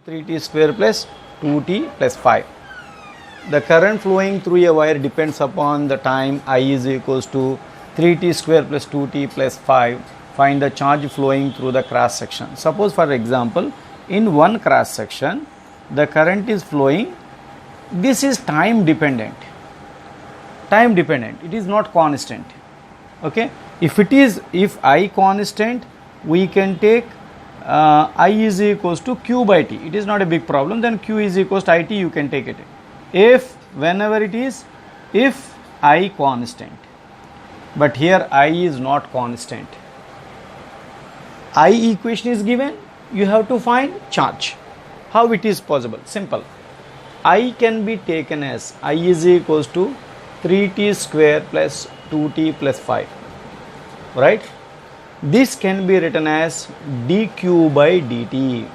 3t square plus 2t plus 5. The current flowing through a wire depends upon the time I is equals to 3t square plus 2t plus 5. Find the charge flowing through the cross section. Suppose for example, in one cross section, the current is flowing. This is time dependent. Time dependent. It is not constant. Okay. If I constant, we can take I is equals to q by t. It is not a big problem. Then q is equals to it. You can take it. If I constant, but here I is not constant. I equation is given. You have to find charge. How it is possible? Simple. I can be taken as I is equals to 3t square plus 2t plus 5. Right? This can be written as dq by dt.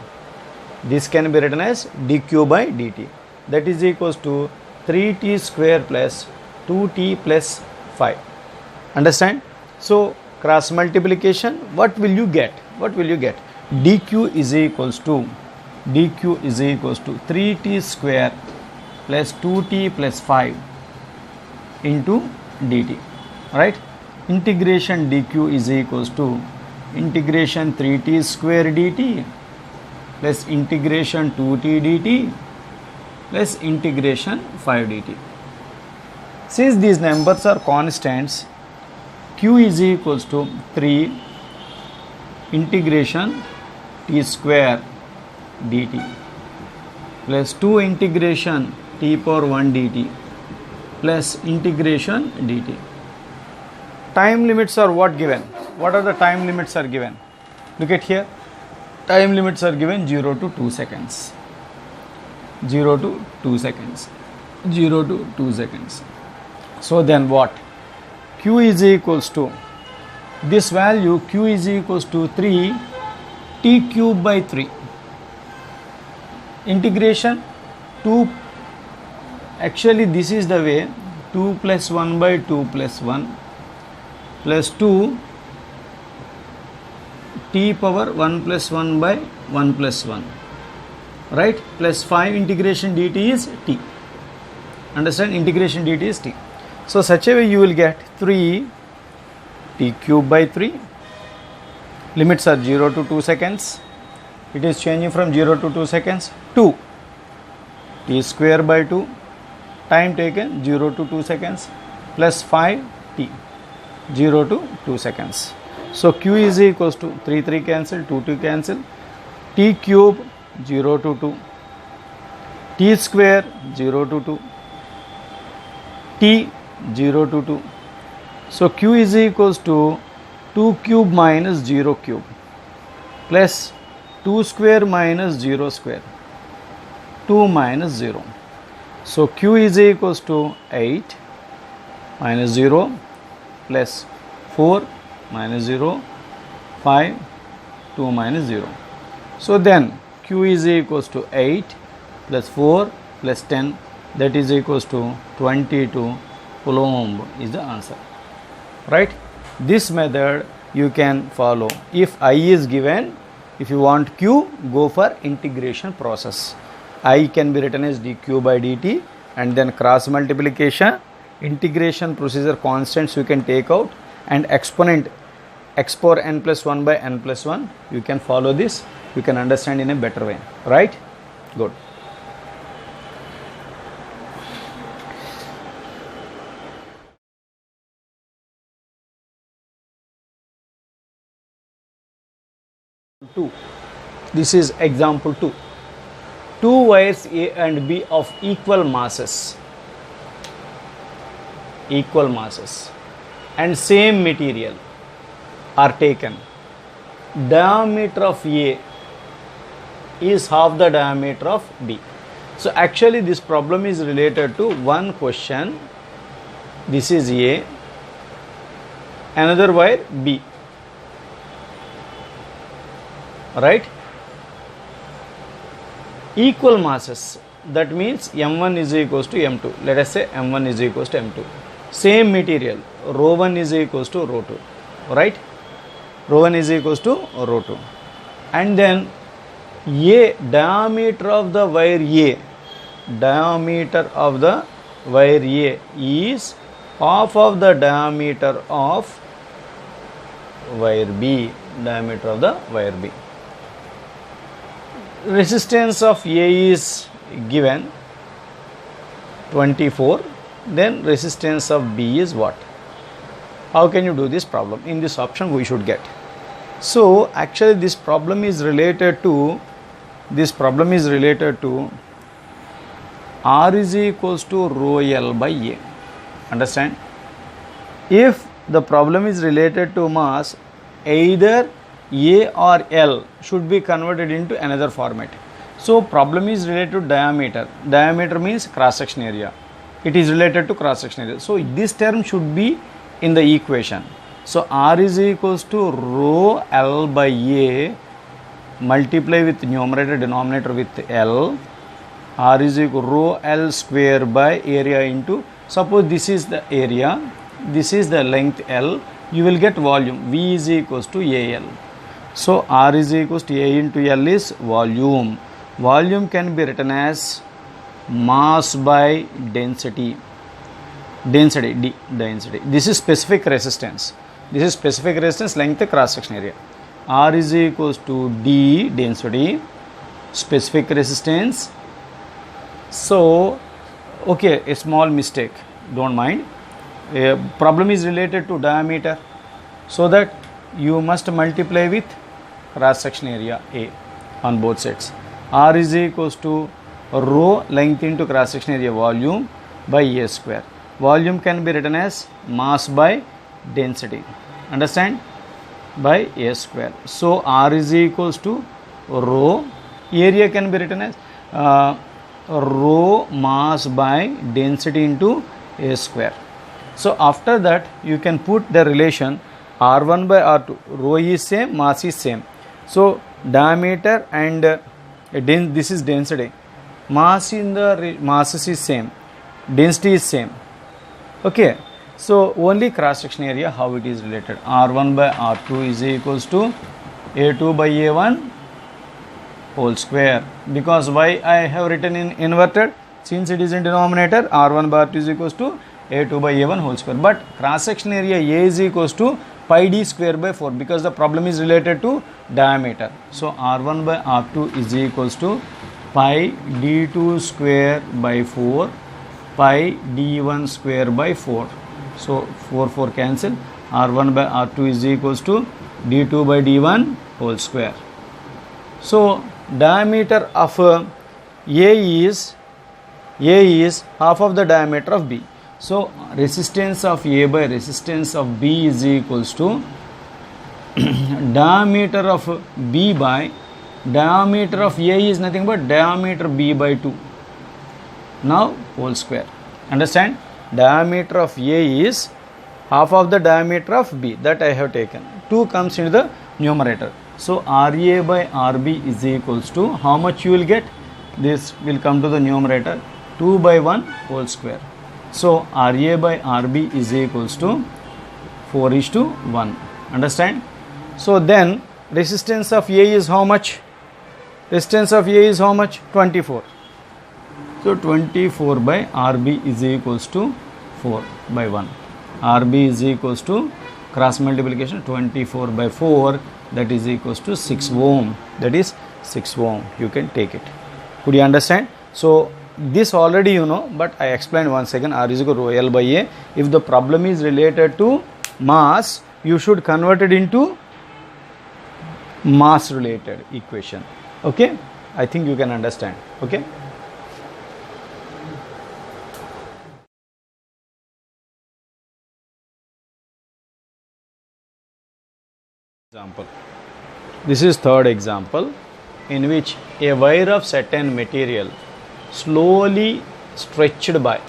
This can be written as dq by dt. That is equals to 3t square plus 2t plus 5. Understand? So, cross multiplication, what will you get? What will you get? dq is equals to 3t square plus 2t plus 5 into dt. Right? Integration dq is equals to integration 3t square dt plus integration 2t dt plus integration 5 dt. Since these numbers are constants, q is equals to 3 integration t square dt plus 2 integration t power 1 dt plus integration dt. Time limits are what given? What are the time limits are given? Look at here. Time limits are given 0 to 2 seconds. 0 to 2 seconds. 0 to 2 seconds. So then what? Q is equals to this value, Q is equals to 3 t cube by 3. Integration 2. Actually this is the way 2 plus 1 by 2 plus 1 plus 2 t power 1 plus 1 by 1 plus 1, right, plus 5 integration dt is t. Understand? Integration dt is t. So such a way you will get 3 t cube by 3. Limits are 0 to 2 seconds. It is changing from 0 to 2 seconds. 2 t square by 2. Time taken 0 to 2 seconds plus 5 t. 0 to 2 seconds. So q is equals to 3 cancel, 2 cancel, t cube 0 to 2, t square 0 to 2, t 0 to 2. So q is equals to 2 cube minus 0 cube plus 2 square minus 0 square, 2 minus 0. So q is equals to 8 minus 0 plus 4 minus 0, 5, 2 minus 0. So then q is equals to 8 plus 4 plus 10, that is equals to 22 coulomb is the answer. Right? This method you can follow. If I is given, if you want q, go for integration process. I can be written as dq by dt, and then cross multiplication, integration procedure constants you can take out, and exponent x power n plus 1 by n plus 1, you can follow this. You can understand in a better way. Right? Good. This is example 2. Two wires A and B of equal masses and same material are taken. Diameter of A is half the diameter of B. So actually this problem is related to one question. This is A, another wire B. Right? Equal masses, that means m1 is equals to m2. Let us say m1 is equals to m2. Same material, rho 1 is equals to rho 2. Right? Rho 1 is equals to rho 2. And then A, diameter of the wire A, diameter of the wire A is half of the diameter of wire B, diameter of the wire B. Resistance of A is given 24, then resistance of B is what? How can you do this problem? In this option we should get. So actually this problem is related to R is equals to rho L by A. Understand? If the problem is related to mass, either A or L should be converted into another format. So problem is related to diameter. Diameter means cross section area. It is related to cross section area. So this term should be in the equation. So R is equals to rho L by A, multiply with numerator denominator with L. R is equal to rho L square by area into, suppose this is the area, this is the length L, you will get volume. V is equals to AL. So R is equals to A into L is volume. Volume can be written as mass by density. Density, D, density. This is specific resistance. This is specific resistance, length, cross section area. R is equals to D, density, specific resistance. So, okay, a small mistake, don't mind. A problem is related to diameter, so that you must multiply with cross section area A on both sides. R is equals to rho length into cross section area volume by A square. Volume can be written as mass by density. Understand? By A square. So R is equals to rho. Area can be written as rho mass by density into A square. So after that you can put the relation R1 by R2. Rho is same, mass is same. So diameter and this is density. Mass in the masses is same. Density is same. Okay. So only cross section area how it is related. R1 by R2 is equals to A2 by A1 whole square. Because why I have written in inverted? Since it is in denominator, R1 by R2 is equals to A2 by A1 whole square. But cross section area A is equals to pi d square by 4, because the problem is related to diameter. So R1 by R2 is equals to pi d2 square by 4 pi d1 square by 4. So 4 cancel. R1 by R2 is equals to d2 by d1 whole square. So diameter of A is half of the diameter of B. So resistance of A by resistance of B is equals to diameter of B by diameter of A is nothing but diameter B by 2. Now whole square. Understand? Diameter of A is half of the diameter of B, that I have taken. 2 comes into the numerator. So RA by RB is equals to, how much you will get? This will come to the numerator, 2 by 1 whole square. So RA by RB is equals to 4:1. Understand? So then resistance of A is how much? Resistance of A is how much? 24. So 24 by RB is equals to 4 by 1. RB is equals to cross multiplication 24 by 4, that is equals to 6 ohm. That is 6 ohm. You can take it. Could you understand? So this already you know, but I explained once again. R is equal to rho L by A. If the problem is related to mass, you should convert it into mass related equation. Okay? I think you can understand. Okay? Example. This is third example, in which a wire of certain material slowly stretched by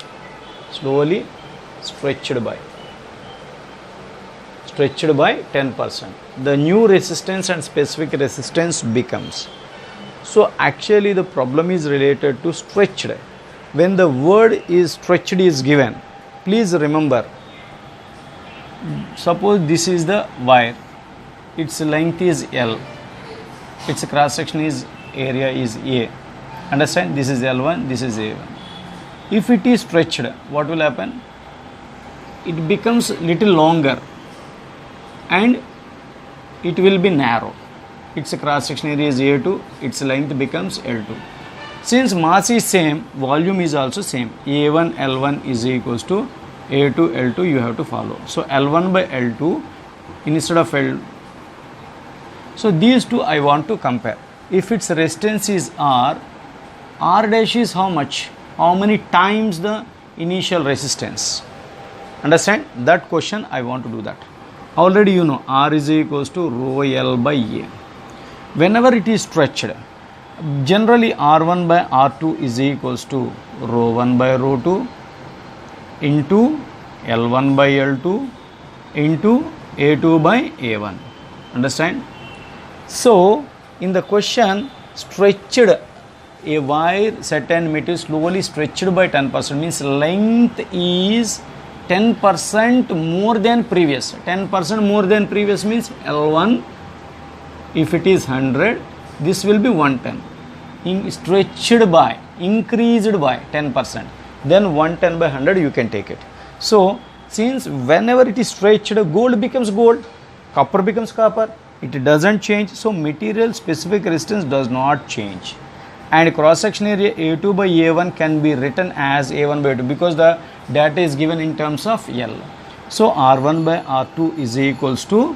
10%. The new resistance and specific resistance becomes. So actually the problem is related to stretched. When the word is stretched is given, please remember, suppose this is the wire, its length is L, its cross section is area is A. Understand? This is L1, this is A1. If it is stretched, what will happen? It becomes little longer and it will be narrow. Its cross section area is A2, its length becomes L2. Since mass is same, volume is also same. A1 L1 is equals to A2 L2, you have to follow. So L1 by L2 instead of L. So these two I want to compare. If its resistance is R dash is how much? How many times the initial resistance? Understand? That question I want to do that. Already you know R is equals to rho L by A. Whenever it is stretched, generally R1 by R2 is equals to rho 1 by rho 2 into L1 by L2 into A2 by A1. Understand? So in the question, stretched a wire certain material slowly stretched by 10% means length is 10% more than previous. 10% more than previous means L1, if it is 100, this will be 110. Stretched by, increased by 10%. Then 110 by 100 you can take it. So since whenever it is stretched, gold becomes gold, copper becomes copper. It doesn't change. So material specific resistance does not change. And cross section area A2 by A1 can be written as A1 by A2 because the data is given in terms of L. So R1 by R2 is equals to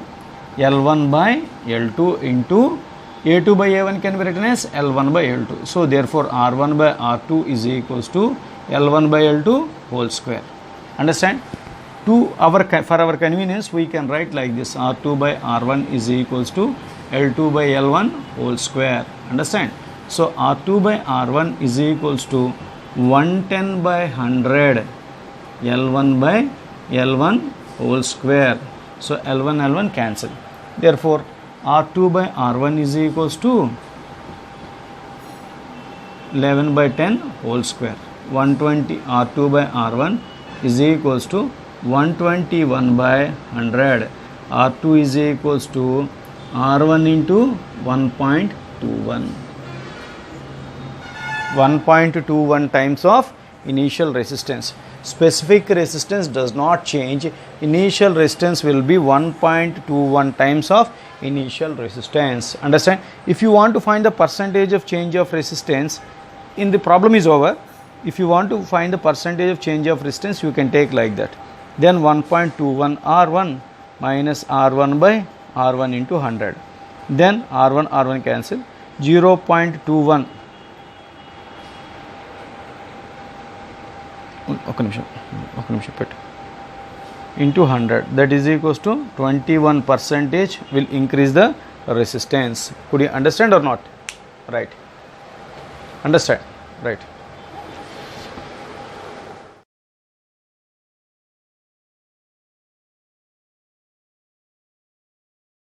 L1 by L2 into A2 by A1 can be written as L1 by L2. So therefore R1 by R2 is equals to L1 by L2 whole square. Understand? For our convenience we can write like this: R2 by R1 is equals to L2 by L1 whole square. Understand? So R2 by R1 is equals to 110 by 100 L1 by L1 whole square. So L1 cancel. Therefore R2 by R1 is equals to 11 by 10 whole square. 120 R2 by R1 is equals to 121 by 100. R2 is equals to R1 into 1.21. 1.21 times of initial resistance. Specific resistance does not change. Initial resistance will be 1.21 times of initial resistance. Understand? If you want to find the percentage of change of resistance, in the problem is over. If you want to find the percentage of change of resistance, you can take like that. Then 1.21 R1 minus R1 by R1 into 100. Then R1 cancel. 0.21 into 100, that is equals to 21% will increase the resistance. Could you understand or not? Right. Understand? Right.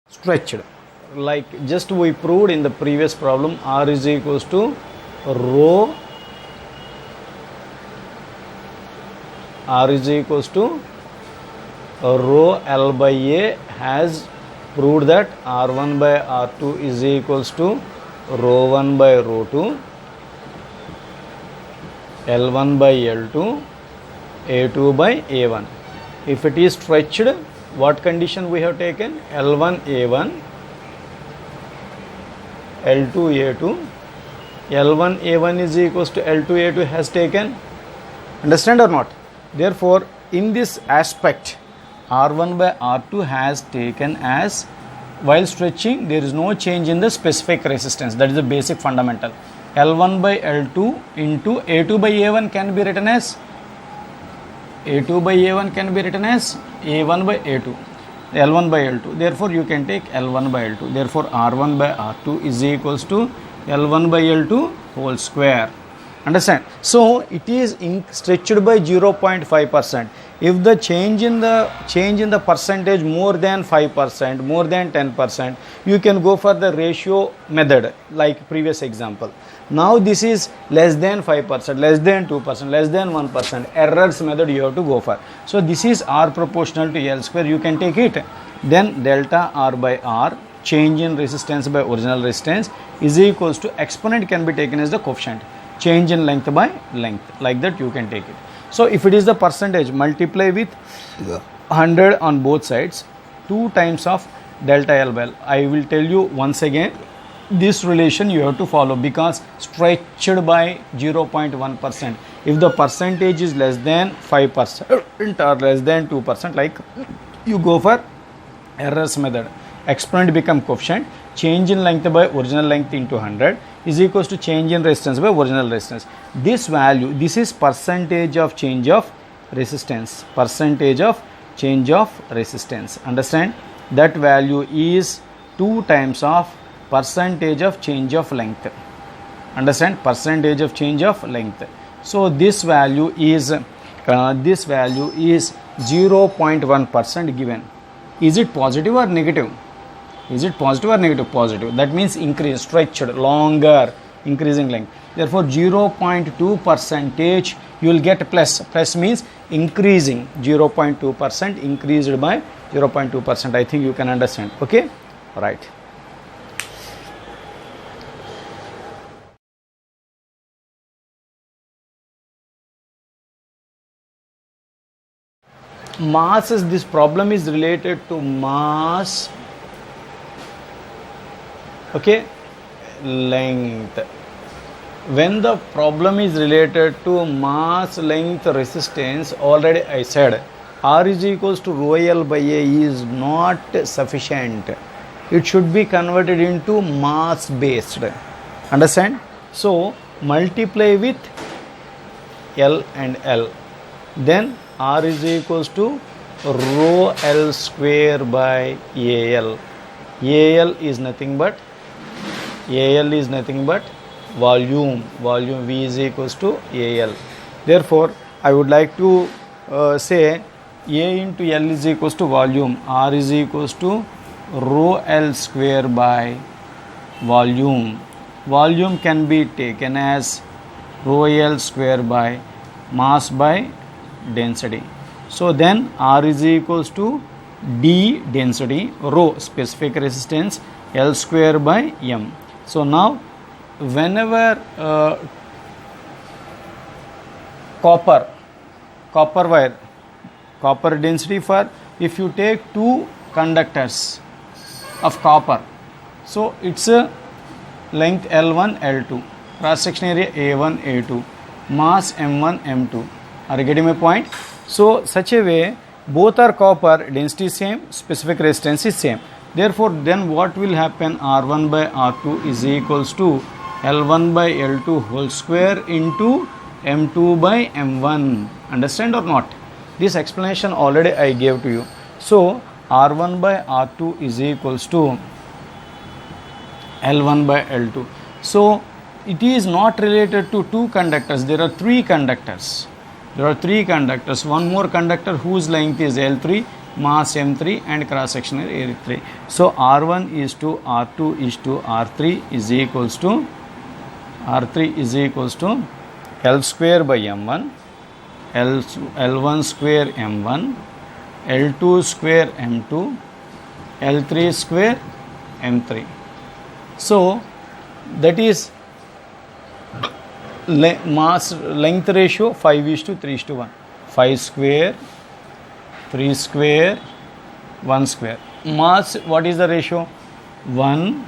Stretched, like just we proved in the previous problem, R is equals to rho L by A has proved that R1 by R2 is equals to rho 1 by rho 2 L1 by L2 A2 by A1. If it is stretched, what condition we have taken? L1 A1 L2 A2 L1 A1 is equals to L2 A2 has taken. Understand or not? Therefore in this aspect R1 by R2 has taken as, while stretching there is no change in the specific resistance. That is the basic fundamental. L1 by L2 into A2 by A1 can be written as A2 by A1 can be written as A1 by A2 L1 by L2. Therefore you can take L1 by L2. Therefore R1 by R2 is equals to L1 by L2 whole square. Understand? So it is stretched by 0.5%. If the change in the percentage more than 5%, more than 10%, you can go for the ratio method like previous example. Now this is less than 5%, less than 2%, less than 1%, errors method you have to go for. So this is R proportional to L square, you can take it. Then delta R by R change in resistance by original resistance is equals to exponent can be taken as the coefficient, change in length by length, like that you can take it. So if it is the percentage, multiply with 100 on both sides, 2 times of delta L by L. I will tell you once again, this relation you have to follow because stretched by 0.1%. If the percentage is less than 5% or less than 2%, like you go for errors method, exponent become coefficient, change in length by original length into 100 is equals to change in resistance by original resistance. This value, this is percentage of change of resistance, percentage of change of resistance, understand? That value is 2 times of percentage of change of length, understand? Percentage of change of length. So this value is 0.1% given. Is it positive or negative? Is it positive or negative? Positive. That means increase, stretched, longer, increasing length. Therefore 0.2 percentage you will get plus. Plus means increasing, 0.2% increased by 0.2%. I think you can understand. Okay, right. Mass is, this problem is related to mass, okay, length. When the problem is related to mass, length, resistance, already I said R is equals to rho L by A is not sufficient. It should be converted into mass based, understand? So multiply with L and L, then R is equals to rho L square by AL. AL is nothing but volume. Volume V is equals to AL. Therefore, I would like to say A into L is equals to volume. R is equals to rho L square by volume. Volume can be taken as rho L square by mass by density. So then R is equals to D density, rho specific resistance, L square by M. So now whenever copper wire, copper density for, if you take 2 conductors of copper, so it's a length L1 L2, cross section area A1 A2, mass M1 M2. Are you getting my point? So such a way both are copper, density same, specific resistance is same. Therefore then what will happen, R1 by R2 is equals to L1 by L2 whole square into M2 by M1. Understand or not? This explanation already I gave to you. So R1 by R2 is equals to L1 by L2. So it is not related to 2 conductors. There are 3 conductors. One more conductor whose length is L3, mass M3 and cross section area 3. So R1 is to R2 is to R3 is equals to L square by M1, L1 square M1, L2 square M2, L3 square M3. So that is mass length ratio 5:3:1. 5 square, 3 square, 1 square. Mass, what is the ratio? 1,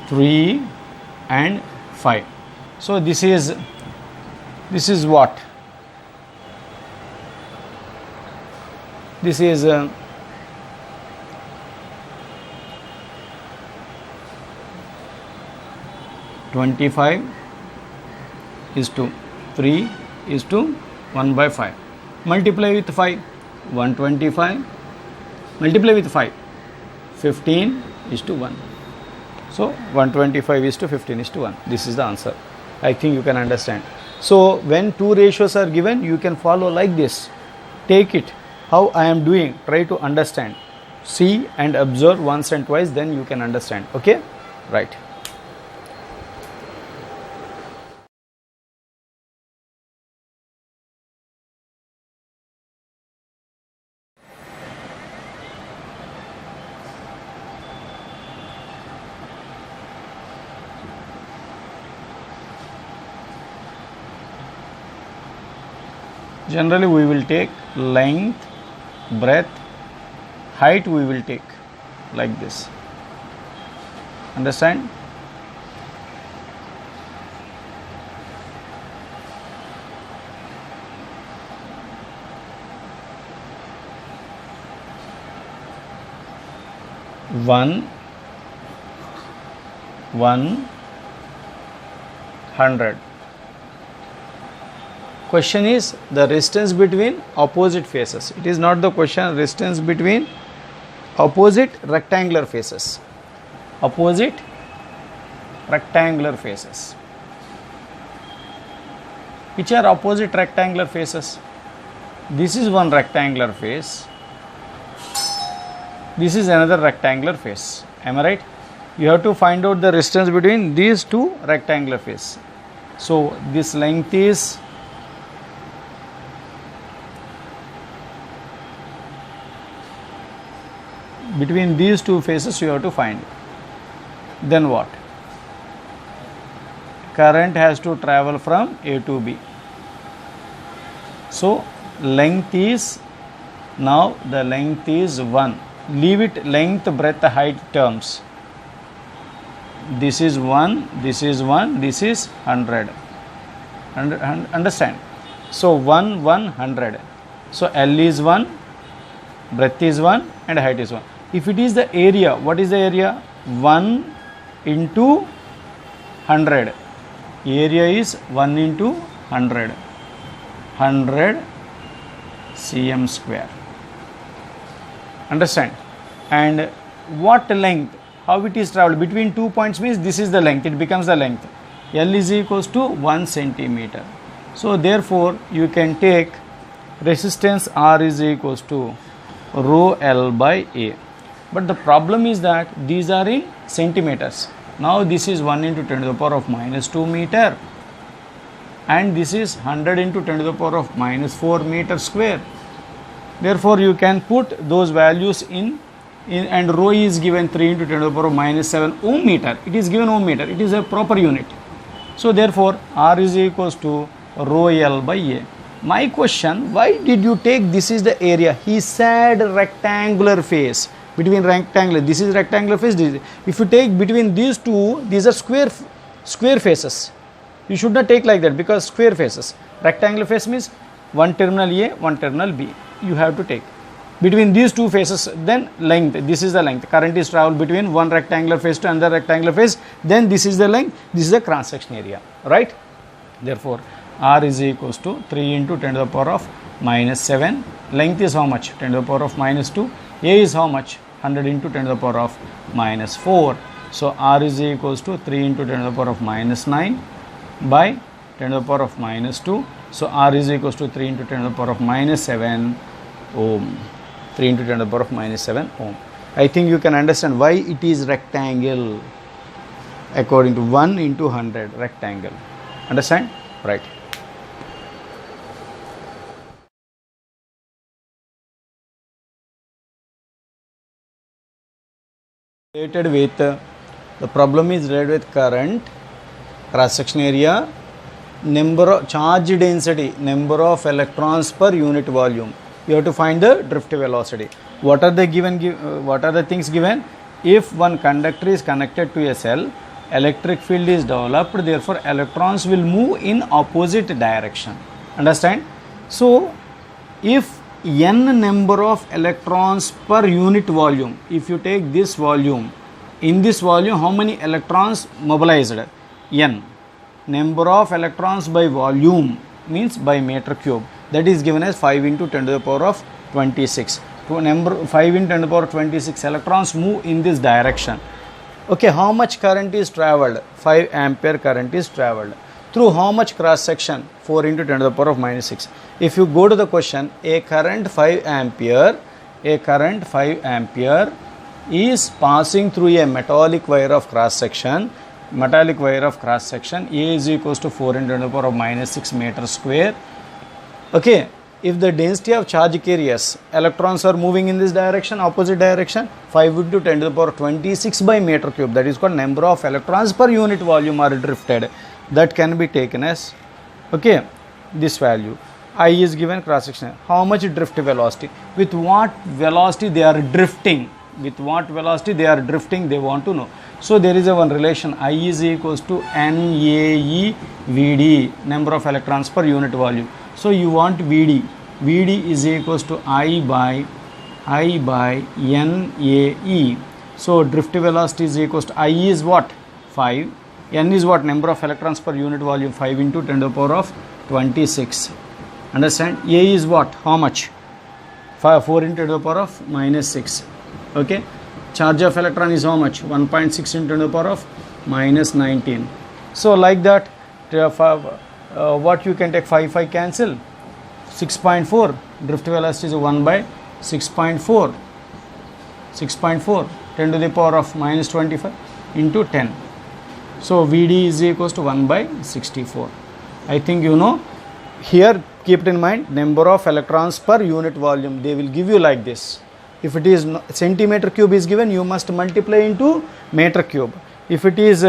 3 and 5. So this is what? This is 25 is to 3 is to 1 by 5. Multiply with 5, 125. Multiply with 5, 15 is to 1. So 125 is to 15 is to 1. This is the answer. I think you can understand. So when 2 ratios are given, you can follow like this. Take it how I am doing. Try to understand. See and observe once and twice, then you can understand. Okay? Right. Generally we will take length, breadth, height we will take like this. Understand? One 100. Question is the distance between opposite faces. It is not the question, distance between opposite rectangular faces. Opposite rectangular faces. Which are opposite rectangular faces? This is one rectangular face. This is another rectangular face. Am I right? You have to find out the distance between these two rectangular faces. So this length is between these two faces you have to find. Then what? Current has to travel from A to B. So length is, now the length is 1. Leave it length, breadth, height terms. This is 1, this is 1, this is 100. Understand? So 100. So L is 1, breadth is 1 and height is 1. If it is the area, what is the area? 1 into 100. Area is 1 into 100. 100 cm square. Understand? And what length? How it is travelled? Between 2 points means this is the length. It becomes the length. L is equals to 1 centimeter. So therefore you can take resistance R is equals to rho L by A. But the problem is that these are in centimeters. Now this is 1 into 10 to the power of minus 2 meter. And this is 100 into 10 to the power of minus 4 meter square. Therefore you can put those values in and rho is given 3 into 10 to the power of minus 7 ohm meter. It is given ohm meter. It is a proper unit. So therefore R is equals to rho L by A. My question, why did you take this is the area? He said rectangular face. Between rectangular, this is rectangular face. If you take between these two, these are square faces. You should not take like that because square faces. Rectangular face means one terminal A, one terminal B. You have to take between these two faces. Then length, this is the length. Current is traveled between one rectangular face to another rectangular face. Then this is the length. This is the cross section area, right? Therefore R is equals to 3 into 10 to the power of minus 7. Length is how much? 10 to the power of minus 2. A is how much? 100 into 10 to the power of minus 4. So R is equals to 3 into 10 to the power of minus 9 by 10 to the power of minus 2. So R is equals to 3 into 10 to the power of minus 7 ohm. 3 into 10 to the power of minus 7 ohm. I think you can understand why it is rectangle according to 1 into 100 rectangle. Understand? Right. Related with the problem is related with current, cross section area, number of charge density, number of electrons per unit volume. You have to find the drift velocity. What are the what are the things given? If one conductor is connected to a cell, electric field is developed, therefore electrons will move in opposite direction. Understand? So if n number of electrons per unit volume, if you take this volume, in this volume how many electrons mobilized? N. Number of electrons by volume means by meter cube, that is given as 5 into 10 to the power of 26. To number 5 into 10 to the power of 26 electrons move in this direction. Okay, how much current is travelled? 5 ampere current is travelled. Through how much cross section? 4 into 10 to the power of minus 6. If you go to the question, a current 5 ampere is passing through a metallic wire of cross section. Metallic wire of cross section, A is equals to 4 into 10 to the power of minus 6 meter square. Okay, if the density of charge carriers, electrons are moving in this direction, opposite direction, 5 into 10 to the power of 26 by meter cube, that is called number of electrons per unit volume are drifted. That can be taken as, okay, this value. I is given cross section. How much drift velocity? With what velocity they are drifting? With what velocity they are drifting? They want to know. So there is a one relation. I is equals to NAE VD, number of electrons per unit volume. So you want VD. VD is equals to I by NAE. So drift velocity is equals to I is what? 5. N is what? Number of electrons per unit volume. 5 into 10 to the power of 26. Understand? A is what? How much? 4 into the power of minus 6. Okay. Charge of electron is how much? 1.6 into the power of minus 19. So like that, what you can take? 5 cancel. 6.4. Drift velocity is 1 by 6.4. 6.4. 10 to the power of minus 25 into 10. So VD is equals to 1 by 64. I think you know. Here keep it in mind, number of electrons per unit volume, they will give you like this. If it is centimeter cube is given, you must multiply into meter cube. If it is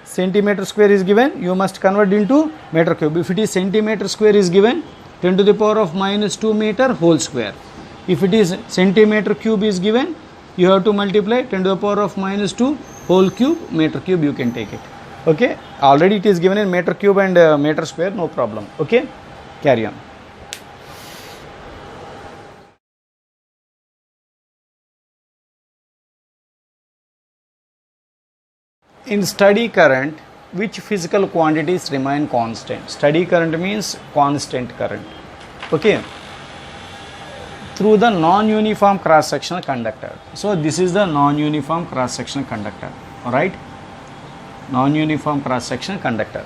centimeter square is given, you must convert into meter cube. If it is centimeter square is given, 10 to the power of minus 2 meter whole square. If it is centimeter cube is given, you have to multiply 10 to the power of minus 2 whole cube, meter cube, you can take it. Okay, already it is given in meter cube and meter square, no problem. Okay, carry on. In steady current, which physical quantities remain constant? Steady current means constant current. Okay, through the non-uniform cross-sectional conductor. So this is the non-uniform cross-sectional conductor. All right, non-uniform cross-sectional conductor.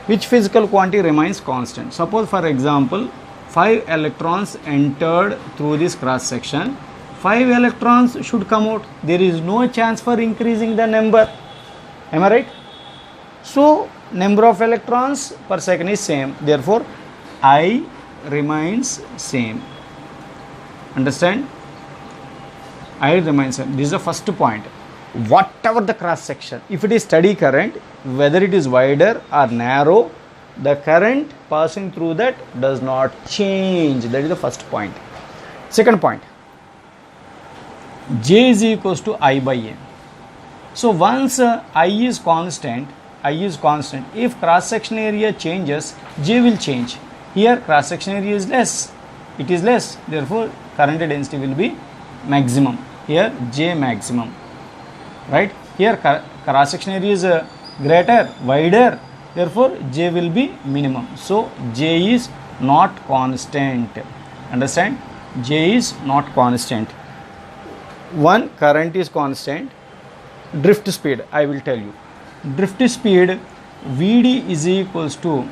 Which physical quantity remains constant? Suppose for example 5 electrons entered through this cross section. 5 electrons should come out. There is no chance for increasing the number. Am I right? So number of electrons per second is same. Therefore I remains same. Understand? I remains same. This is the first point. Whatever the cross section, if it is steady current, whether it is wider or narrow, the current passing through that does not change. That is the first point. Second point, J is equals to I by A. So once I is constant, if cross section area changes, J will change. Here cross section area is less, it is less, therefore current density will be maximum. Here J maximum. Right, here cross section area is greater, wider, therefore J will be minimum. So J is not constant. Understand? J is not constant. One, current is constant. Drift speed, I will tell you. Drift speed, VD is equals to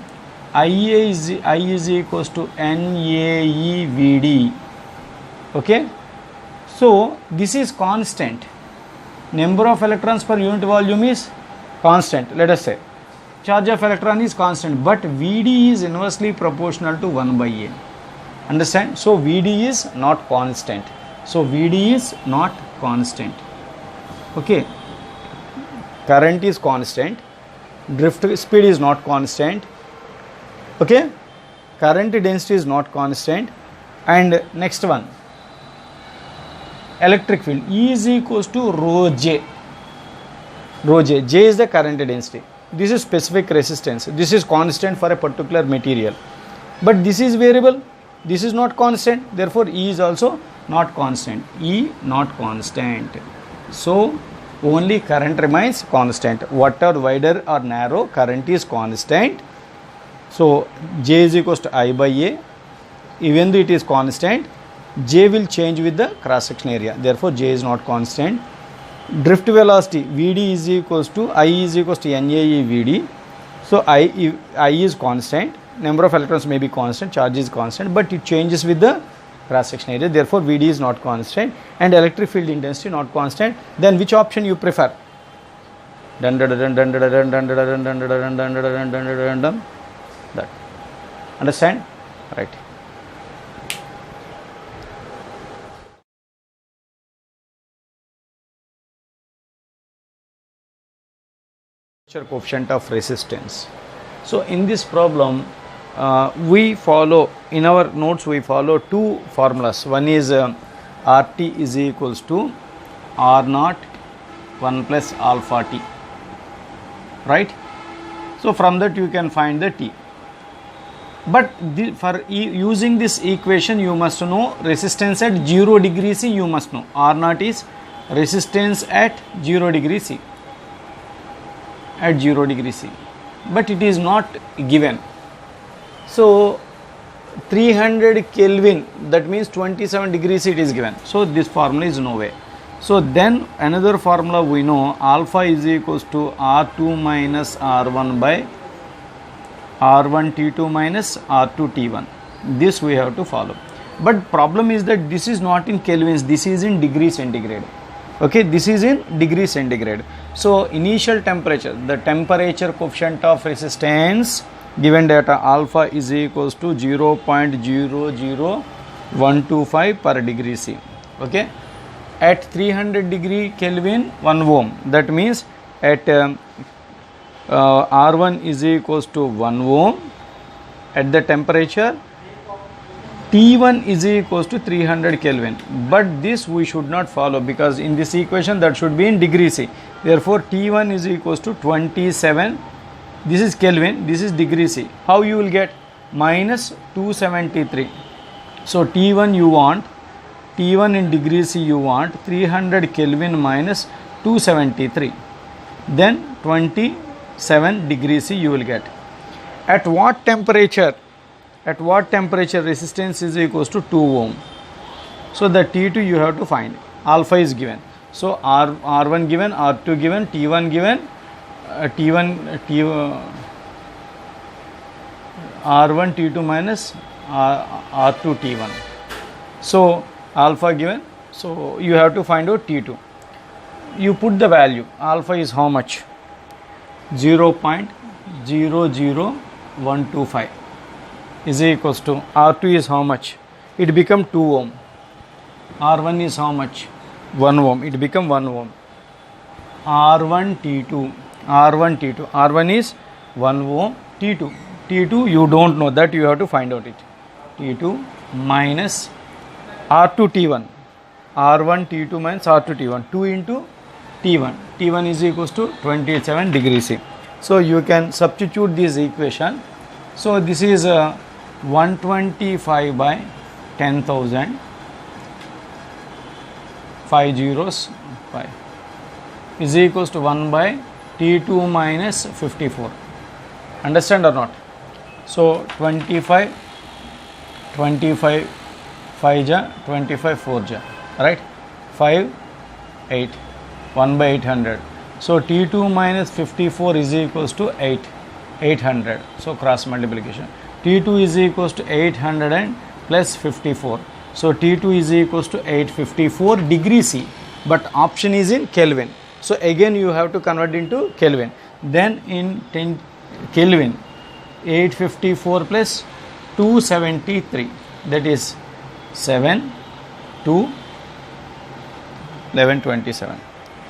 I is equals to NAE VD. Okay, so this is constant. Number of electrons per unit volume is constant, let us say. Charge of electron is constant, but VD is inversely proportional to 1 by A. Understand? So VD is not constant. So VD is not constant. Okay, current is constant, drift speed is not constant. Okay, current density is not constant. And next one, electric field, E is equals to rho J. Rho J. J is the current density. This is specific resistance. This is constant for a particular material. But this is variable. This is not constant. Therefore, E is also not constant. E not constant. So, only current remains constant. Whatever wider or narrow, current is constant. So, J is equals to I by A. Even though it is constant, J will change with the cross section area. Therefore, J is not constant. Drift velocity, VD is equals to I is equals to NAE VD. So I is constant. Number of electrons may be constant. Charge is constant, but it changes with the cross section area. Therefore, VD is not constant, and electric field intensity not constant. Then which option you prefer? That. Understand? Right. Coefficient of resistance. So in this problem, we follow, in our notes we follow two formulas. One is RT is equals to R naught 1 plus alpha T, right? So from that you can find the T. But for using this equation you must know resistance at 0 degree C. You must know R naught is resistance at 0 degree C, at 0 degree C, but it is not given. So 300 Kelvin, that means 27 degrees it is given. So this formula is no way. So then another formula we know, alpha is equals to R2 minus R1 by R1 T2 minus R2 T1. This we have to follow. But problem is that this is not in kelvins, this is in degree centigrade. Okay, this is in degree centigrade. So initial temperature, the temperature coefficient of resistance given data alpha is equals to 0.00125 per degree C. Okay, at 300 degree Kelvin 1 ohm, that means at R1 is equals to 1 ohm, at the temperature T1 is equals to 300 Kelvin. But this we should not follow, because in this equation that should be in degree C. Therefore T1 is equals to 27. This is Kelvin, this is degree C. How you will get? Minus 273. So T1 you want, T1 in degree C you want 300 Kelvin minus 273. Then 27 degree C you will get. At what temperature? At what temperature resistance is equals to 2 ohm? So the T2 you have to find. Alpha is given. So R1 given, R2 given, T1 given, R1 T2 minus R2 T1. So alpha given. So you have to find out T2. You put the value. Alpha is how much? 0.00125 is equals to R2 is how much? It become 2 ohm. R1 is how much? 1 ohm. It become 1 ohm. R1 T2. R1 is 1 ohm. T2 you don't know, that you have to find out it. T2 minus R2 T1. R1 T2 minus R2 T1. 2 into T1. T1 is equals to 27 degrees C. So you can substitute this equation. So this is 125 by 10,000, 5 zeros 5 is equals to 1 by T2 minus 54. Understand or not? So 25 5 ja, 25 4 ja, right? 5 8, 1 by 800. So T2 minus 54 is equals to 800. So cross multiplication. T2 is equals to 800 and plus 54. So T2 is equals to 854 degree C. But option is in Kelvin. So again you have to convert into Kelvin. Then in 10 Kelvin, 854 plus 273. That is 7 to 1127.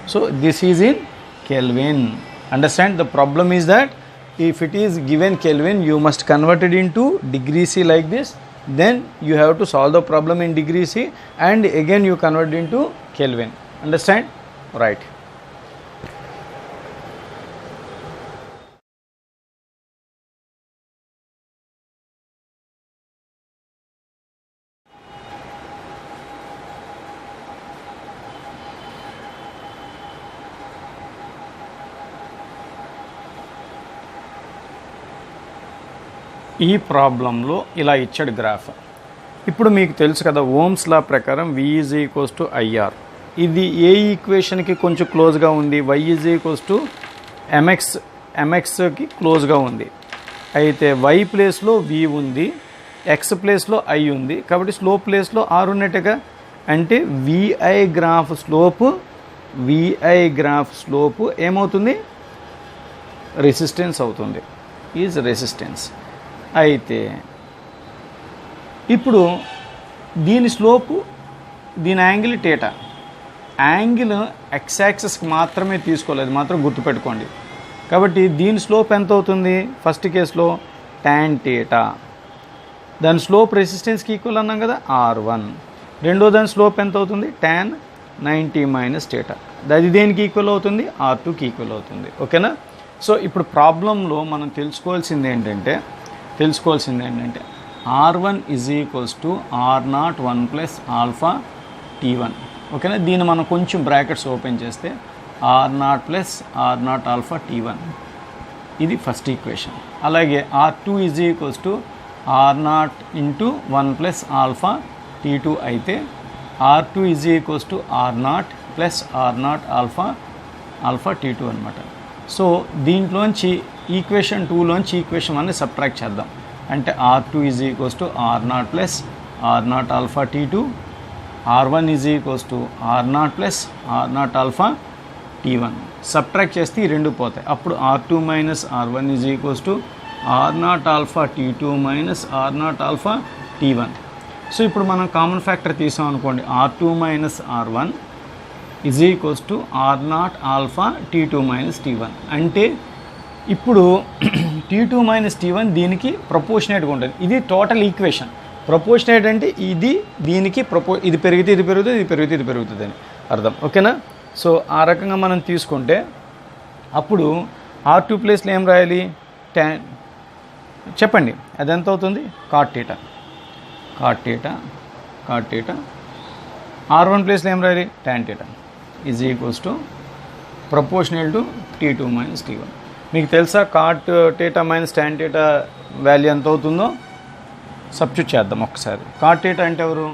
So this is in Kelvin. Understand? The problem is that if it is given Kelvin, you must convert it into degree C like this. Then you have to solve the problem in degree C, and again you convert into Kelvin. Understand? Right. ఈ ప్రాబ్లంలో ఇలా ఇచ్చాడు graph. ఇప్పుడు మీకు తెలుసు కదా Ohm's లా ప్రకారం V is equals to IR. ఇది ఏ ఈక్వేషన్కి కొంచెం క్లోజ్గా ఉంది? Y ఈజ్ ఈక్వల్స్ టు MXకి క్లోజ్గా ఉంది. అయితే Y ప్లేస్లో V ఉంది, X ప్లేస్లో I ఉంది, కాబట్టి స్లోప్ ప్లేస్లో R ఉన్నట్టుగా. అంటే VI గ్రాఫ్ స్లోపు ఏమవుతుంది? రెసిస్టెన్స్ అవుతుంది. Is resistance. అయితే ఇప్పుడు దీని స్లోపు, దీని యాంగిల్ థీటా. యాంగిల్ ఎక్స్ యాక్సిస్కి మాత్రమే తీసుకోలేదు, మాత్రం గుర్తుపెట్టుకోండి. కాబట్టి దీని స్లోప్ ఎంత అవుతుంది? ఫస్ట్ కేసులో tan theta. దాని స్లోప్ రెసిస్టెన్స్కి ఈక్వల్ అన్నాం కదా R1. రెండో దాని స్లోప్ ఎంత అవుతుంది tan 90 మైనస్ theta. అది దేనికి ఈక్వల్ అవుతుంది R2కి ఈక్వల్ అవుతుంది. ఓకేనా. సో ఇప్పుడు ప్రాబ్లంలో మనం తెలుసుకోవాల్సింది ఏంటంటే R1 is equals to R0 1 plus alpha T1. ఓకేనా. దీన్ని మనం కొంచెం బ్రాకెట్స్ ఓపెన్ చేస్తే R0 plus R0 alpha T1, ఇది ఫస్ట్ ఈక్వేషన్. అలాగే R2 is equals to R0 into 1 plus alpha T2 అయితే R2 is equals to R0 plus R0 alpha T2 అనమాట. So దీంట్లోంచి ఈక్వేషన్ 2లోంచి ఈక్వేషన్ 1ని సబ్ట్రాక్ట్ చేద్దాం. అంటే R2 is equals to R0 plus R0 alpha T2, R1 is equals to R0 plus R0 alpha T1. Subtract చేస్తే ఈ రెండు పోతాయి. అప్పుడు R2 minus R1 is equals to R0 alpha T2 minus R0 alpha T1. So ఇప్పుడు మనం common factor తీసాం అనుకోండి, R2 minus R1 is equals to R0 alpha T2 minus T1. అంటే ఇప్పుడు T2 మైనస్ T1 దీనికి ప్రపోర్షనేట్గా ఉంటుంది. ఇది టోటల్ ఈక్వేషన్. ప్రపోర్షనేట్ అంటే ఇది దీనికి ఇది పెరిగితే ఇది పెరుగుతుంది, ఇది పెరిగితే ఇది పెరుగుతుంది అని అర్థం. ఓకేనా. సో ఆ రకంగా మనం తీసుకుంటే అప్పుడు R2 ప్లేస్లో ఏం రాయాలి, చెప్పండి అది ఎంత అవుతుంది, cot theta. R1 ప్లేస్లో ఏం రాయాలి, tan theta is equals to proportional to T2 minus T1. మీకు తెలుసా cot theta minus tan theta value ఎంత అవుతుందో సబ్స్టిట్యూట్ చేద్దాం ఒకసారి. cot theta అంటే ఎవరు,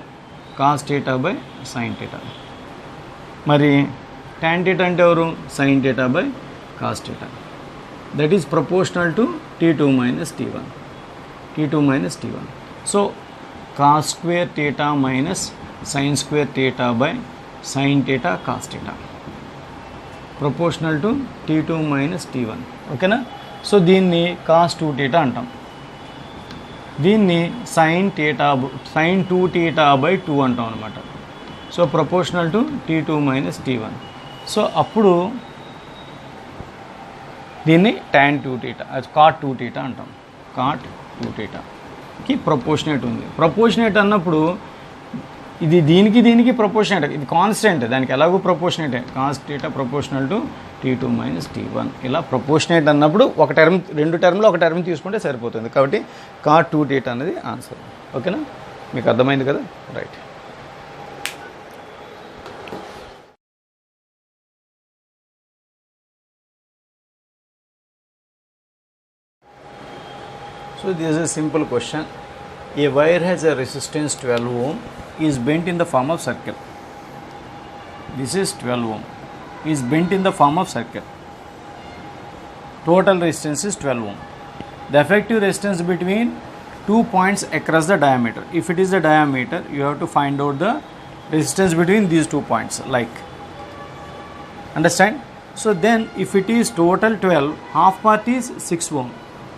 cos theta by sin theta. మరి tan theta అంటే ఎవరు, sin theta by cos theta. That is proportional to T2 minus T1. So cos square theta minus sin square theta by sin theta cos theta proportional to T2 minus T1. ఓకేనా. So దీన్ని cos 2 theta అంటాం, దీన్ని sin 2 theta by 2 అంటాం అనమాట. So proportional to T2 minus T1. So అప్పుడు దీన్ని tan 2 theta, అది cot 2 theta అంటాం. cot 2 thetaకి ప్రపోర్షనేట్ ఉంది. ప్రపోర్షనేట్ అన్నప్పుడు ఇది దీనికి ప్రపోర్షనేట్, ఇది కాన్స్టెంట్, దానికి ఎలాగో ప్రపోర్షనేటే. cos theta proportional to T2 minus T1. ఇలా ప్రపోర్షనేట్ అన్నప్పుడు ఒక టర్మ్, రెండు టర్మ్లో ఒక టర్మ్ తీసుకుంటే సరిపోతుంది. కాబట్టి cot 2 theta అనేది ఆన్సర్. ఓకేనా, మీకు అర్థమైంది కదా, right. So this is a simple question. A wire has a resistance 12 ohm is bent in the form of circle. This is 12 ohm is bent in the form of circle. Total resistance is 12 ohm. The effective resistance between 2 points across the diameter. If it is the diameter, you have to find out the resistance between these 2 points. Like, understand? So then if it is total 12, half part is 6 ohm.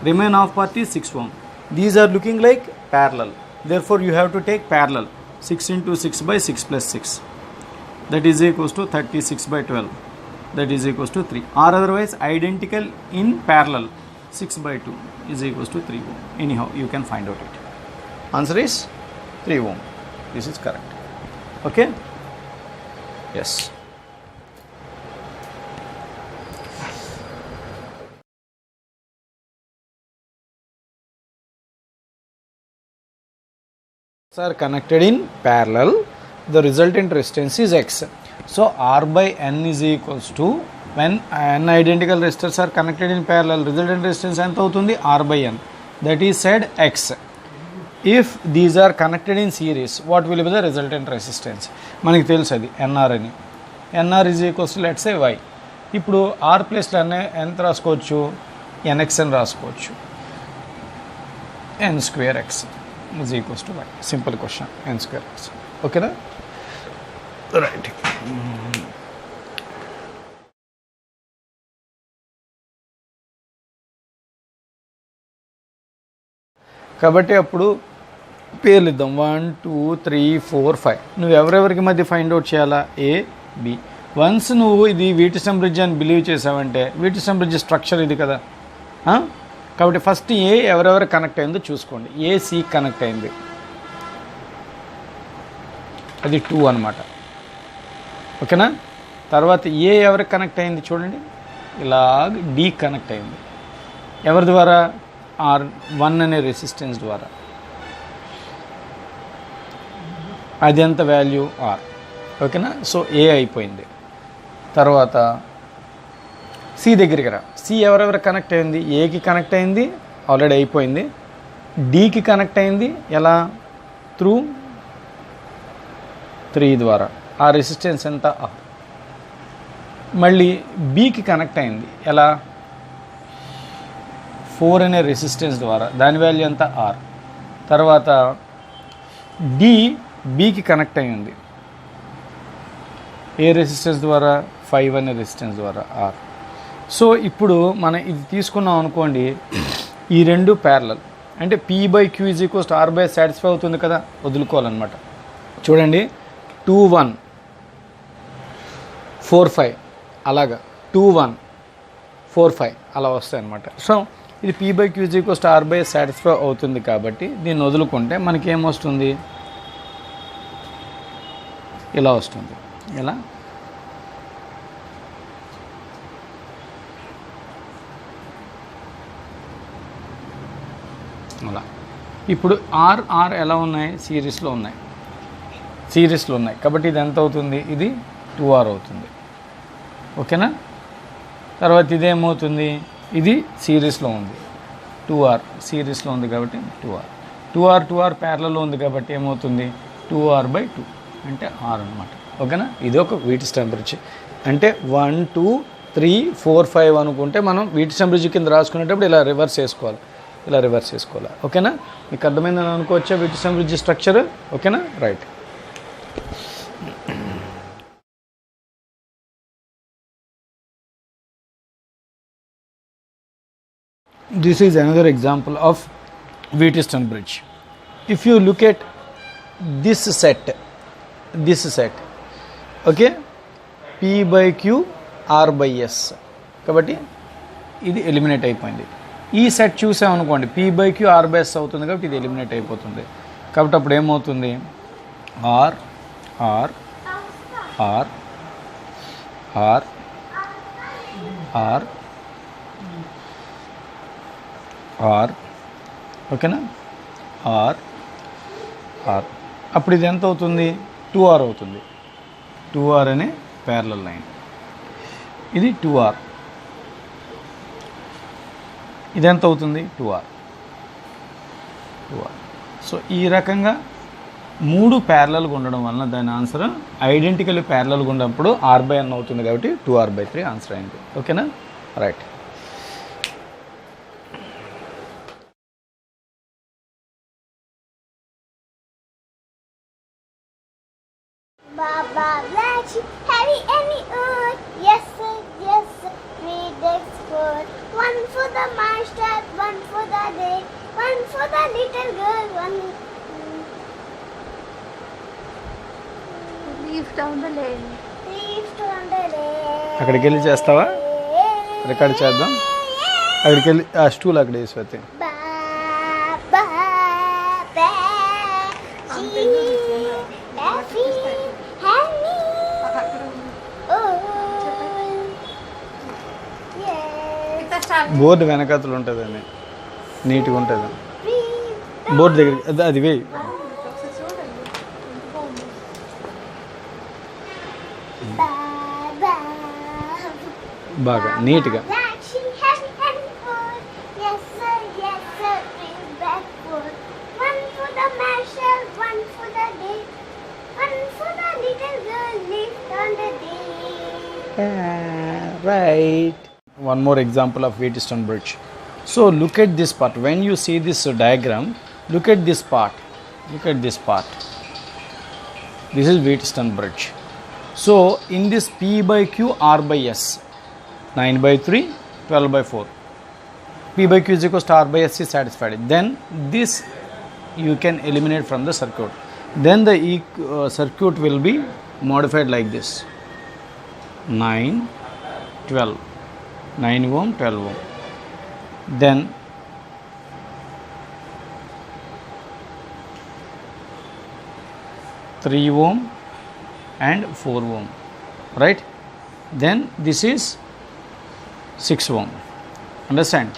Remain half part is 6 ohm. These are looking like parallel. Therefore, you have to take parallel. 6 into 6 by 6 plus 6. That is equals to 36 by 12. That is equals to 3. Or otherwise, identical in parallel. 6 by 2 is equals to 3 ohm. Anyhow, you can find out it. Answer is 3 ohm. This is correct. Okay? Yes. Are connected in parallel, the resultant resistance is X. So R by N is equals to, when N identical resistors are connected in parallel, resultant resistance ఎంత అవుతుంది, R by N, that is said X. If these are connected in series, what will be the resultant resistance? మనకి తెలుసు అది NR అని. NR is equals to, let's say Y. ఇప్పుడు R ప్లేస్లో ఎంత రాసుకోవచ్చు, NX అని రాసుకోవచ్చు. N square X is equals to Y. Simple question. N square X. Okay na? Right. కాబట్టి అప్పుడు పేర్లు ఇద్దాం, 1 2 3 4 5. నువ్వు ఎవరెవరికి మధ్య ఫైండ్ అవుట్ చేయాలా, A B. వన్స్ నువ్వు ఇది వీటిసన్ బ్రిడ్జ్ అని బిలీవ్ చేసావంటే, వీటిసన్ బ్రిడ్జ్ స్ట్రక్చర్ ఇది కదా, కాబట్టి ఫస్ట్ ఏ ఎవరెవరు కనెక్ట్ అయిందో చూసుకోండి. ఏ సి కనెక్ట్ అయింది, అది 2 అనమాట. ఓకేనా. తర్వాత ఏ ఎవరికి కనెక్ట్ అయింది చూడండి, ఇలాగ డి కనెక్ట్ అయింది. ఎవరి ద్వారా? R1 అనే రెసిస్టెన్స్ ద్వారా. అది ఎంత వాల్యూ? R. ఓకేనా. సో ఏ అయిపోయింది. తర్వాత సి దగ్గరికి రా. సి ఎవరెవరు కనెక్ట్ అయింది? ఏకి కనెక్ట్ అయింది, ఆల్రెడీ అయిపోయింది. డికి కనెక్ట్ అయింది, ఎలా? త్రూ 3 ద్వారా. ఆ రెసిస్టెన్స్ ఎంత? R. మళ్ళీ బికి కనెక్ట్ అయింది, ఎలా? 4 అనే రెసిస్టెన్స్ ద్వారా. దాని వాల్యూ ఎంత? R. తర్వాత డి బికి కనెక్ట్ అయింది, ఏ రెసిస్టెన్స్ ద్వారా? 5 అనే రెసిస్టెన్స్ ద్వారా, R. సో ఇప్పుడు మనం ఇది తీసుకున్నాం అనుకోండి, ఈ రెండు ప్యారలల్, అంటే P/Q = R/S సాటిస్ఫై అవుతుంది కదా, వదులుకోవాలన్నమాట. చూడండి, 2 1 4 5 అలాగా 2 1 4 5 అలా వస్తాయి అన్నమాట. సో ఇది P/Q = R/S సాటిస్ఫై అవుతుంది కాబట్టి దీన్ని వదులుకుంటే మనకి ఏమొస్తుంది? ఇలా వస్తుంది. ఎలా? అలా. ఇప్పుడు ఆర్ ఎలా ఉన్నాయి? సిరీస్లో ఉన్నాయి కాబట్టి ఇది ఎంత అవుతుంది? ఇది 2R అవుతుంది. ఓకేనా. తర్వాత ఇదేమవుతుంది? ఇది సిరీస్లో ఉంది, 2R సిరీస్లో ఉంది కాబట్టి 2R ప్యారలల్లో ఉంది కాబట్టి ఏమవుతుంది? 2R/2 అంటే R అనమాట. ఓకేనా. ఇది ఒక వీట్స్టోన్ బ్రిడ్జ్. అంటే 1 2 3 4 5 అనుకుంటే మనం వీట్స్టోన్ బ్రిడ్జ్ కింద రాసుకునేటప్పుడు ఇలా రివర్స్ చేసుకోవాలి. ఓకేనా. మీకు అర్థమైందని అనుకోవచ్చా వీట్స్టోన్ బ్రిడ్జ్ స్ట్రక్చర్? ఓకేనా. Right. This is another example of Wheatstone bridge. If you look at this set, okay, P/Q R/S కాబట్టి ఇది ఎలిమినేట్ అయిపోయింది. ఈ సెట్ చూసామనుకోండి, P/Q R/S అవుతుంది కాబట్టి ఇది ఎలిమినేట్ అయిపోతుంది. కాబట్టి అప్పుడు ఏమవుతుంది? R R R R R R. ఓకేనా. R R. అప్పుడు ఇది ఎంత అవుతుంది? 2R అవుతుంది. 2R అనే ప్యారలల్ లైన్. ఇది 2R. ఇది ఎంత అవుతుంది? 2R. సో ఈ రకంగా 3 ప్యారలల్గా ఉండడం వలన దాని ఆన్సర్ ఐడెంటికల్ ప్యారలల్గా ఉన్నప్పుడు R/N అవుతుంది కాబట్టి 2R/3 ఆన్సర్ అయింది. ఓకేనా. Right. Baba, black sheep, heavy any wood. Yes sir, 3 days food. One for the master, one for the day, one for the little girl, one. Leaf down the lane. Leaf down the lane. అక్కడికి వెళ్ళి చేస్తావా? Record చేద్దాం. అక్కడికి వెళ్ళి ఆ stool అక్కడ వేసి వస్తే Baba, బోర్డు వెనకాతలు ఉంటుందండి, నీట్గా ఉంటుంది. బోర్డు దగ్గర అది వేయి. బాగా నీట్గా. Right. One more example of Wheatstone bridge. So look at this part. When you see this diagram, look at this part. This is Wheatstone bridge. So in this P/Q R/S, 9/3, 12/4. P/Q is equal to R/S is satisfied. Then this you can eliminate from the circuit. Then the circuit will be modified like this: 9 12 9 ohm 12 ohm. Then 3 ohm and 4 ohm, right? Then this is 6 ohm. Understand?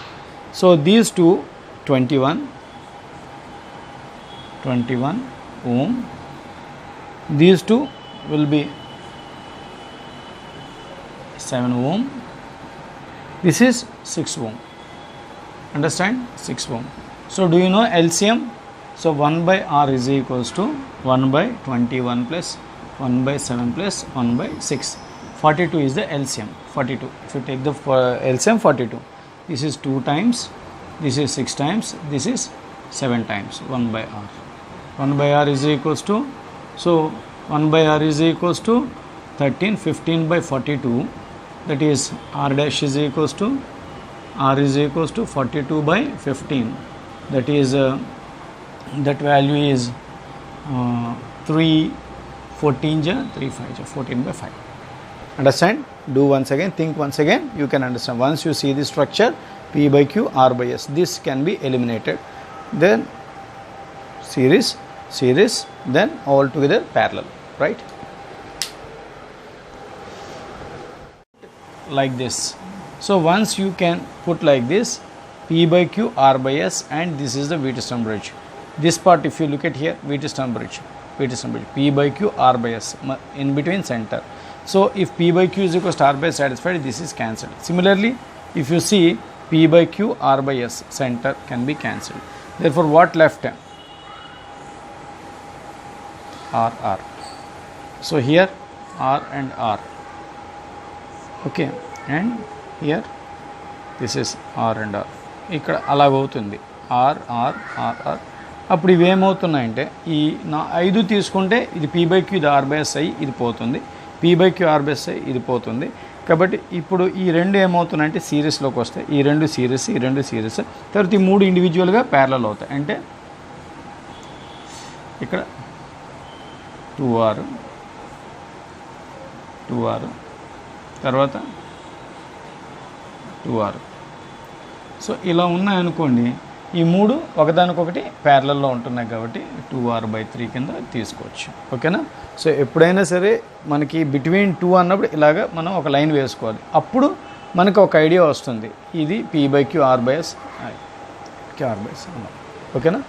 So these two 21 ohm, these two will be 7 ohm, this is 6 ohm. Understand? 6 ohm. So do you know LCM? So 1 by R is equals to 1 by 21 plus 1 by 7 plus 1 by 6. 42 is the LCM. 42. If you take the LCM, 42. This is 2 times, this is 6 times, this is 7 times 1 by R. 1 by R is equals to, so 1 by R is equals to 13, 15 by 42, that is R dash is equals to, R is equals to 42 by 15, that is that value is 3, 14 ja, 3, 5 ja, 14 by 5. Understand? Do once again, think once again, you can understand. Once you see the structure, P by Q, R by S, this can be eliminated. Then series, then all together parallel, right? Like this. So once you can put like this, P by Q, R by S, and this is the Wheatstone bridge. This part, if you look at here, Wheatstone bridge, P by Q, R by S, in between center. So if P by Q is equals to R by S satisfied, this is cancelled. Similarly, if you see P by Q, R by S, center can be cancelled. Therefore, what left? R. So here R and R. Okay, and here this is R and R. ఇక్కడ అలాగవుతుంది R. అప్పుడు ఇవి ఏమవుతున్నాయంటే ఈ నా 5 తీసుకుంటే ఇది P by Q, ఇది R by S అయ్యి ఇది పోతుంది, P by Q, R by S అయ్యి ఇది పోతుంది. కాబట్టి ఇప్పుడు ఈ రెండు ఏమవుతున్నాయంటే సిరీస్లోకి వస్తాయి, ఈ రెండు సిరీస్, తర్వాత ఈ 3 ఇండివిజువల్గా ప్యారలల్ అవుతాయి. అంటే ఇక్కడ 2R, తర్వాత 2R. సో ఇలా ఉన్నాయనుకోండి, ఈ 3 ఒకదానికొకటి ప్యారలల్లో ఉంటున్నాయి కాబట్టి 2R/3 కింద తీసుకోవచ్చు. ఓకేనా? సో ఎప్పుడైనా సరే మనకి బిట్వీన్ 2 అన్నప్పుడు ఇలాగ మనం ఒక లైన్ వేసుకోవాలి. అప్పుడు మనకు ఒక ఐడియా వస్తుంది, ఇది P by Q, R by S, ఓకేనా?